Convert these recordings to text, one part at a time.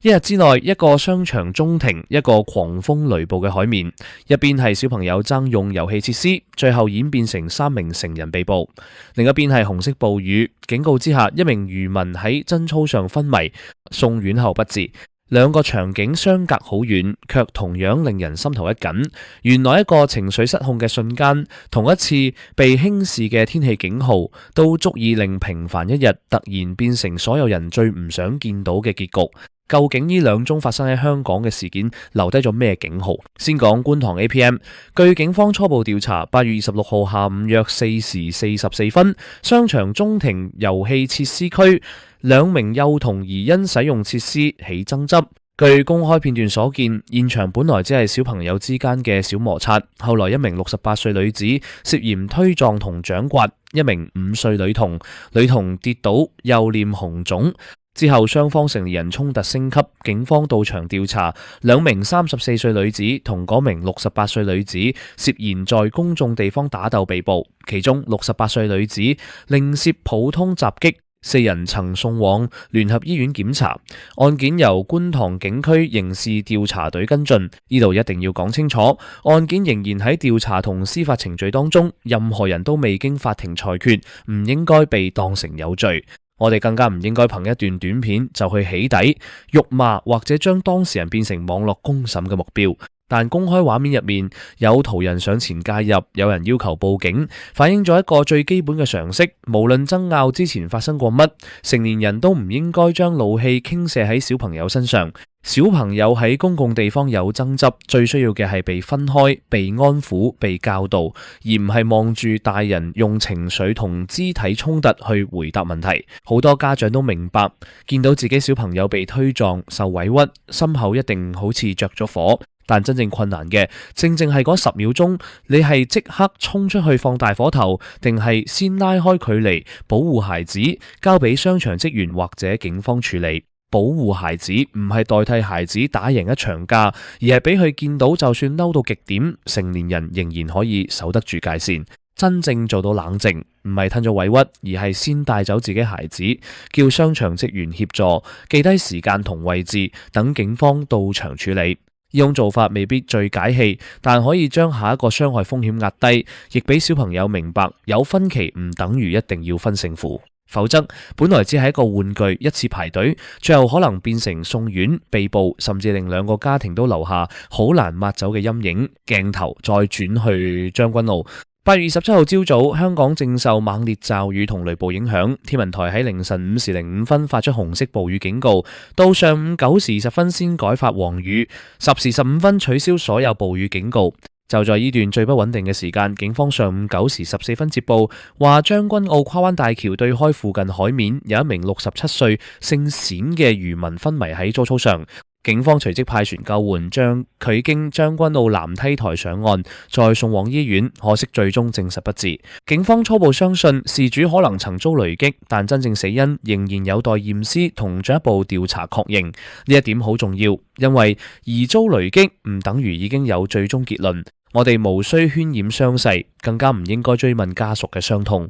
一日之內，一個商場中停，一個狂風雷暴嘅海面，一邊係小朋友爭用遊戲設施，最後演變成3名成人被捕；另一邊係紅色暴雨，警告之下，一名漁民喺真操上昏迷，送院後不治。兩個場景相隔好遠，卻同樣令人心頭一緊。原來一個情緒失控嘅瞬間，同一次被輕視嘅天氣警號，都足以令平凡一日突然變成所有人最唔想見到嘅結局。究竟呢兩宗發生喺香港嘅事件留低咗咩警號？先講觀塘 APM， 據警方初步調查，8月26號下午約4時44分，商場中庭遊戲設施區2名幼童疑因使用設施起爭執。據公開片段所見，現場本來只係小朋友之間嘅小摩擦，後來一名68歲女子涉嫌推撞同掌摑一名5歲女童，女童跌倒，右臉紅腫。之後雙方成年人衝突升級，警方到場調查，2名34歲女子同嗰名68歲女子涉嫌在公眾地方打鬥被捕，其中68歲女子另涉普通襲擊，4人曾送往聯合醫院檢查。案件由觀塘警區刑事調查隊跟進。呢度一定要講清楚，案件仍然喺調查同司法程序當中，任何人都未經法庭裁決，唔應該被當成有罪。我哋更加唔應該憑一段短片就去起底、辱罵或者將當事人變成網絡公審嘅目標。但公開畫面入面有途人上前介入，有人要求報警，反映咗一個最基本嘅常識，無論爭拗之前發生過乜，成年人都唔應該將怒氣傾瀉喺小朋友身上。小朋友喺公共地方有爭執，最需要嘅係被分開、被安撫、被教導，而唔係望住大人用情緒同肢體衝突去回答問題。好多家長都明白，見到自己小朋友被推撞、受委屈，心口一定好似着咗火。但真正困難嘅，正正係嗰10秒鐘，你係即刻衝出去放大火頭，定係先拉開距離，保護孩子，交俾商場職員或者警方處理。保護孩子唔係代替孩子打贏一場架，而係俾佢見到，就算嬲到極點，成年人仍然可以守得住界線。真正做到冷靜，唔係吞咗委屈，而係先帶走自己孩子，叫商場職員協助，記低時間同位置，等警方到場處理。呢種做法未必最解氣，但可以將下一個傷害風險壓低，亦俾小朋友明白有分歧唔等於一定要分勝負。否則，本來只係一個玩具，一次排隊，最後可能變成送院、被捕，甚至令2個家庭都留下好難抹走嘅陰影。鏡頭再轉去將軍澳。8月27號朝早，香港正受猛烈驟雨同雷暴影響，天文台喺凌晨5時05分發出紅色暴雨警告，到上午9時10分先改發黃雨，10時15分取消所有暴雨警告。就在呢段最不穩定嘅時間，警方上午9時14分接報，話將軍澳跨灣大橋對開附近海面有一名67歲姓冼嘅漁民昏迷喺租操上。警方隨即派船救援，將佢經將軍澳南梯台上岸，再送往醫院，可惜最終證實不治。警方初步相信事主可能曾遭雷擊，但真正死因仍然有待驗屍同進一步調查確認。呢一點好重要，因為疑遭雷擊唔等於已經有最終結論。我哋無需渲染傷勢，更加唔應該追問家屬嘅傷痛。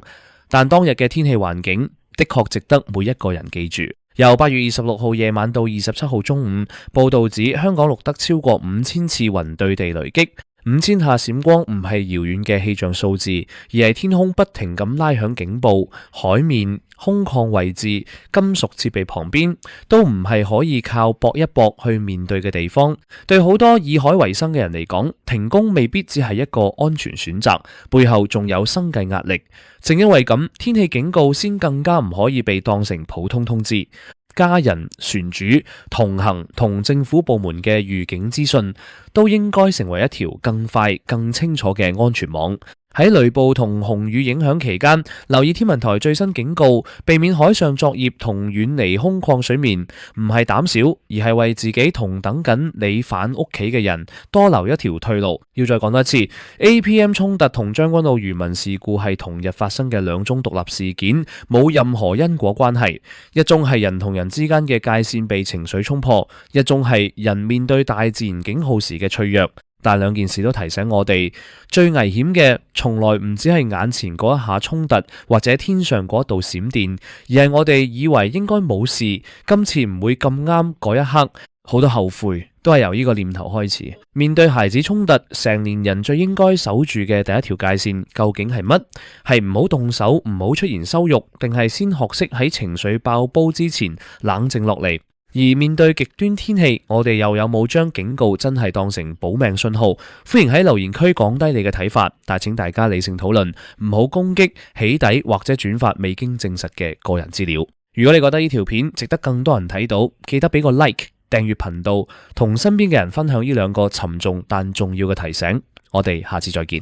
但當日嘅天氣環境的確值得每一個人記住。由8月26號夜晚到27號中午，報道指香港錄得超過5000次雲對地雷擊。5000下閃光唔係遙遠嘅氣象數字，而係天空不停咁拉響警報，海面、空曠位置、金屬設備旁邊都唔係可以靠搏一搏去面對嘅地方。對好多以海為生嘅人嚟講，停工未必只係一個安全選擇，背後仲有生計壓力。正因為咁，天氣警告先更加唔可以被當成普通通知。家人、船主、同行同政府部門嘅預警資訊都應該成為一條更快、更清楚嘅安全網。喺雷暴同紅雨影響期間，留意天文台最新警告，避免海上作業同遠離空曠水面，唔係膽小，而係為自己同等緊你返屋企嘅人多留一條退路。要再講多一次， APM 衝突同將軍澳漁民事故係同日發生嘅2宗獨立事件，冇任何因果關係。一宗係人同人之間嘅界線被情緒衝破，一宗係人面對大自然警號時嘅脆弱。但兩件事都提醒我哋，最危險嘅從來唔只係眼前嗰一下衝突或者天上嗰一道閃電，而係我哋以為應該冇事，今次唔會咁啱嗰一刻，好多後悔都係由呢個念頭開始。面對孩子衝突，成年人最應該守住嘅第一條界線究竟係乜？係唔好動手，唔好出現羞辱，定係先學識喺情緒爆煲之前冷靜落嚟？而面對極端天氣，我哋又有冇將警告真係當成保命信號？歡迎喺留言區講低你嘅睇法，但請大家理性討論，唔好攻擊、起底或者轉發未經證實嘅個人資料。如果你覺得呢條片值得更多人睇到，記得俾個 like、訂閱頻道，同身邊嘅人分享呢兩個沉重但重要嘅提醒。我哋下次再見。